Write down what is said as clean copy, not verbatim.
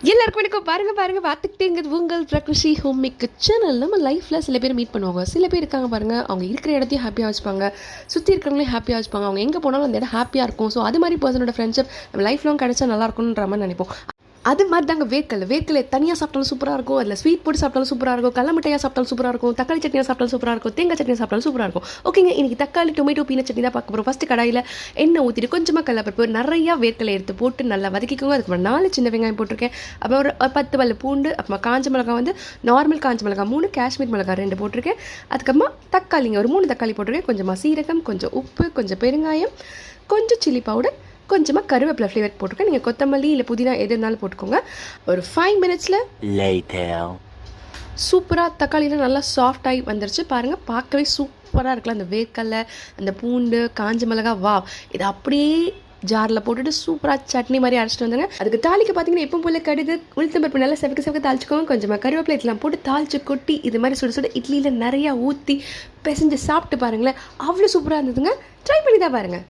எல்லாருக்கும் வணக்கம். பாருங்க பார்த்துக்கிட்டேங்கிறது உங்கள் பிரகிருஷி ஹோம் மேக் சேனல். நம்ம லைஃப்பில் சில பேர் மீட் பண்ணுவாங்க. சில பேர் இருக்காங்க பாருங்கள், அவங்க இருக்கிற இடத்தையும் ஹாப்பியாக வச்சுப்பாங்க, சுற்றி இருக்கிறவங்களையும் ஹாப்பியாக வச்சுப்பாங்க. அவங்க எங்கே போனாலும் அந்த இடம் ஹாப்பியாக இருக்கும். ஸோ அது மாதிரி பர்சனோட ஃப்ரெண்ட்ஷிப் நம்ம லைஃப் லாங் கிடச்சா நல்லா இருக்கும்ன்ற மாதிரி நினைப்போம். அது மாதிரி தாங்க வேர்க்கலை தனியாக சாப்பிட்டாலும் சூப்பராக இருக்கும், அதில் ஸ்வீட் போட்டு சாப்பிட்டாலும் சூப்பராக இருக்கும், கடல மிட்டாயாக சாப்பிட்டாலும் சூப்பராக இருக்கும், தக்காளி சட்னியாக சாப்பிட்டாலும் சூப்பராக இருக்கும், தேங்காய் சட்னியாக சாப்பிட்டாலும் சூப்பராக இருக்கும். ஓகேங்க, இன்றைக்கி தக்காளி டொமேட்டோ பீனட் சட்னி தான் பார்க்க போகிறோம். ஃபஸ்ட்டு கடாயில் எண்ணெய் ஊற்றிட்டு கொஞ்சமாக கடலப்பருப்பு, நிறையா வேர்க்கலை எடுத்து போட்டு நல்லா வதக்கிக்கோங்க. அதுக்கப்புறம் 4 சின்ன வெங்காயம் போட்டிருக்கேன், அப்புறம் ஒரு 10 பல்லு பூண்டு, அப்புறமா காஞ்ச மிளகா வந்து நார்மல் காஞ்ச மிளகா 3, காஷ்மீர் மிளகா 2 போட்டிருக்கேன். அதுக்கப்புறமா தக்காளிங்க ஒரு 3 தக்காளி போட்டிருக்கேன், கொஞ்சமாக சீரகம், கொஞ்சம் உப்பு, கொஞ்சம் பெருங்காயம், கொஞ்சம் சில்லி பவுடர், கொஞ்சமாக கருவேப்பிலை ஃப்ளேவர் போட்டுருக்கேன். நீங்கள் கொத்தமல்லி இல்லை புதினா எது இருந்தாலும் போட்டுக்கோங்க. ஒரு 5 மினிட்ஸில் சூப்பராக தக்காளியில் நல்லா சாஃப்டாகி வந்துருச்சு. பாருங்கள், பார்க்கவே சூப்பராக இருக்குல்ல அந்த வேர்க்கடலை, அந்த பூண்டு, காஞ்ச மிளகா. வா, இது அப்படியே ஜாரில் போட்டுட்டு சூப்பராக சட்னி மாதிரி அரைச்சிட்டு வந்துங்க. அதுக்கு தாளிக்க பார்த்தீங்கன்னா எப்பவும் போல் கடுகு, உளுத்தம்பருப்பு நல்லா செவக்க தாளிச்சுக்கோங்க. கொஞ்சமாக கருவேப்பிலை இதெல்லாம் போட்டு தாளிச்சு கொட்டி இது மாதிரி சுட இட்லியில் நிறையா ஊற்றி பிசைஞ்சு சாப்பிட்டு பாருங்களேன், அவ்வளோ சூப்பராக இருந்ததுங்க. ட்ரை பண்ணி தான் பாருங்கள்.